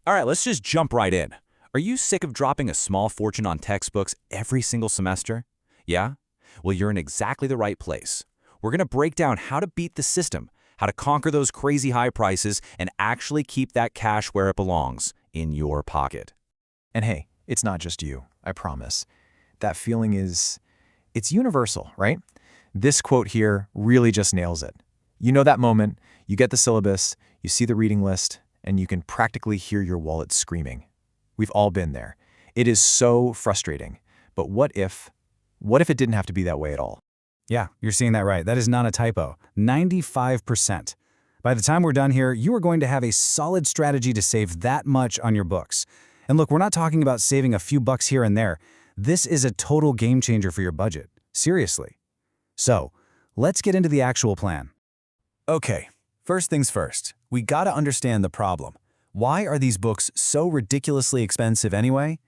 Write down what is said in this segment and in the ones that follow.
All right, let's just jump right in. Are you sick of dropping a small fortune on textbooks every single semester? Yeah? Well, you're in exactly the right place. We're going to break down how to beat the system, how to conquer those crazy high prices, and actually keep that cash where it belongs, in your pocket. And hey, it's not just you, I promise. That feeling it's universal, right? This quote here really just nails it. You know that moment, you get the syllabus, you see the reading list, and you can practically hear your wallet screaming. We've all been there. It is so frustrating. But what if it didn't have to be that way at all? Yeah, you're seeing that right. That is not a typo. 95%. By the time we're done here, you are going to have a solid strategy to save that much on your books. And look, we're not talking about saving a few bucks here and there. This is a total game changer for your budget. Seriously. So, let's get into the actual plan. Okay, first things first. We gotta understand the problem. Why are these books so ridiculously expensive anyway?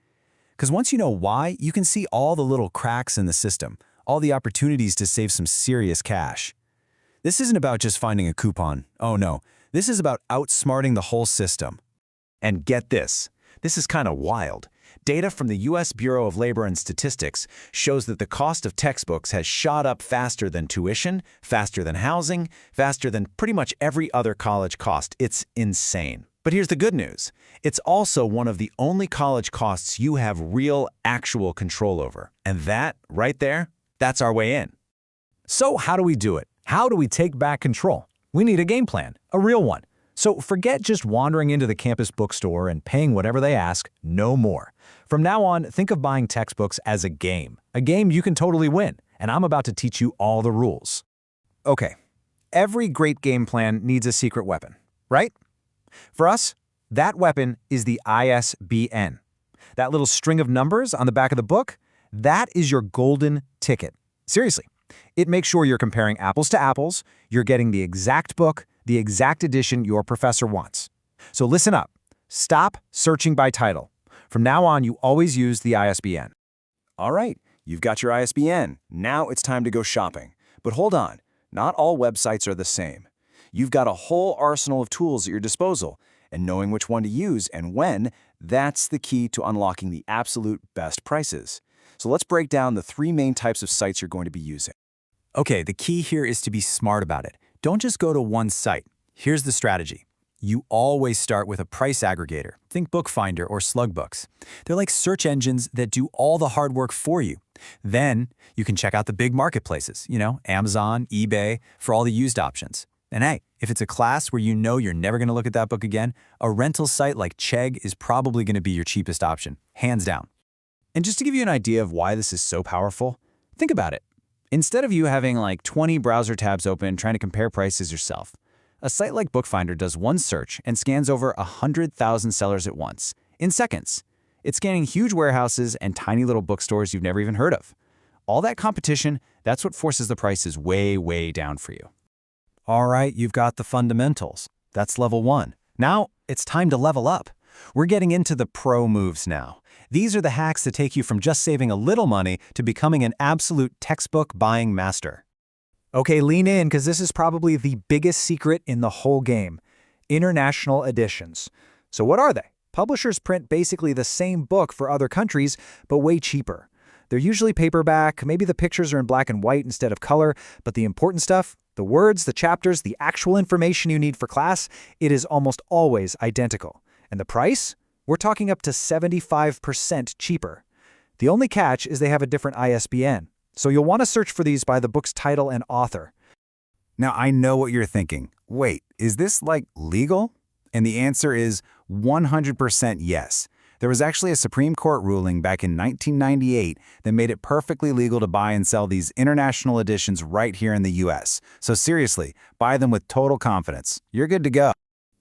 Because once you know why, you can see all the little cracks in the system, all the opportunities to save some serious cash. This isn't about just finding a coupon. Oh no, this is about outsmarting the whole system. And get this. This is kind of wild. Data from the U.S. Bureau of Labor and Statistics shows that the cost of textbooks has shot up faster than tuition, faster than housing, faster than pretty much every other college cost. It's insane. But here's the good news. It's also one of the only college costs you have real, actual control over. And that, right there, that's our way in. So how do we do it? How do we take back control? We need a game plan, a real one. So forget just wandering into the campus bookstore and paying whatever they ask, no more. From now on, think of buying textbooks as a game you can totally win, and I'm about to teach you all the rules. Okay, every great game plan needs a secret weapon, right? For us, that weapon is the ISBN. That little string of numbers on the back of the book, that is your golden ticket. Seriously, it makes sure you're comparing apples to apples, you're getting the exact book, the exact edition your professor wants. So listen up. Stop searching by title. From now on, you always use the ISBN. All right, you've got your ISBN. Now it's time to go shopping. But hold on, not all websites are the same. You've got a whole arsenal of tools at your disposal, and knowing which one to use and when, that's the key to unlocking the absolute best prices. So let's break down the three main types of sites you're going to be using. Okay, the key here is to be smart about it. Don't just go to one site. Here's the strategy. You always start with a price aggregator. Think Bookfinder or Slugbooks. They're like search engines that do all the hard work for you. Then you can check out the big marketplaces, Amazon, eBay, for all the used options. And hey, if it's a class where you know you're never going to look at that book again, a rental site like Chegg is probably going to be your cheapest option, hands down. And just to give you an idea of why this is so powerful, think about it. Instead of you having like 20 browser tabs open trying to compare prices yourself, a site like Bookfinder does one search and scans over 100,000 sellers at once, in seconds. It's scanning huge warehouses and tiny little bookstores you've never even heard of. All that competition, that's what forces the prices way, way down for you. All right, you've got the fundamentals. That's level 1. Now, it's time to level up. We're getting into the pro moves now. These are the hacks that take you from just saving a little money to becoming an absolute textbook buying master. Okay, lean in because this is probably the biggest secret in the whole game. International editions. So what are they? Publishers print basically the same book for other countries, but way cheaper. They're usually paperback, maybe the pictures are in black and white instead of color, but the important stuff, the words, the chapters, the actual information you need for class, it is almost always identical. And the price? We're talking up to 75% cheaper. The only catch is they have a different ISBN, so you'll want to search for these by the book's title and author. Now, I know what you're thinking. Wait, is this like legal? And the answer is 100% yes. There was actually a Supreme Court ruling back in 1998 that made it perfectly legal to buy and sell these international editions right here in the US. So seriously, buy them with total confidence. You're good to go.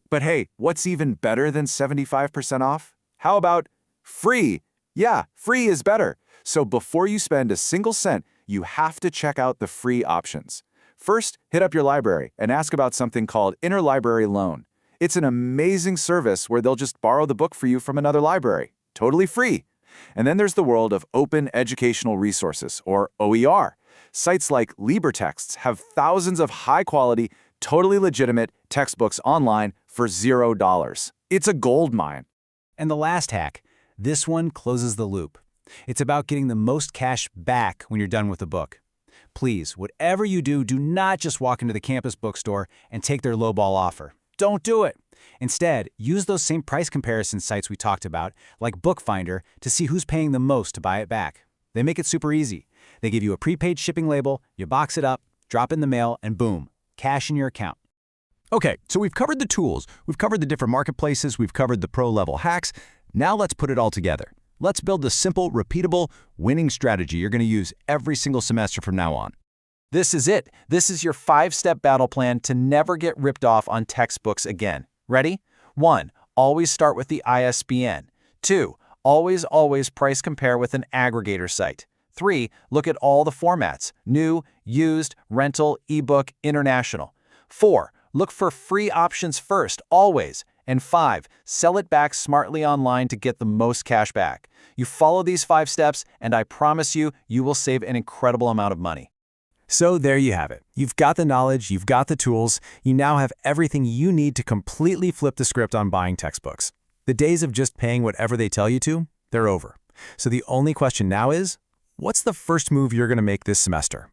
But hey, what's even better than 75% off? How about free? Yeah, free is better. So before you spend a single cent, you have to check out the free options. First, hit up your library and ask about something called interlibrary loan. It's an amazing service where they'll just borrow the book for you from another library, totally free. And then there's the world of open educational resources, or OER. Sites like LibreTexts have thousands of high-quality, totally legitimate textbooks online for $0. It's a gold mine. And the last hack, this one closes the loop. It's about getting the most cash back when you're done with the book. Please, whatever you do, do not just walk into the campus bookstore and take their lowball offer. Don't do it. Instead, use those same price comparison sites we talked about, like Bookfinder, to see who's paying the most to buy it back. They make it super easy. They give you a prepaid shipping label, you box it up, drop it in the mail, and boom, cash in your account. Okay, so we've covered the tools, we've covered the different marketplaces, we've covered the pro-level hacks. Now let's put it all together. Let's build a simple, repeatable, winning strategy you're going to use every single semester from now on. This is it. This is your 5-step battle plan to never get ripped off on textbooks again. Ready? 1. Always start with the ISBN. 2. Always price compare with an aggregator site. 3. Look at all the formats: new, used, rental, ebook, international. 4. Look for free options first, always. And 5. Sell it back smartly online to get the most cash back. You follow these 5 steps, and I promise you, you will save an incredible amount of money. So there you have it. You've got the knowledge, you've got the tools, you now have everything you need to completely flip the script on buying textbooks. The days of just paying whatever they tell you to, they're over. So the only question now is, what's the first move you're going to make this semester?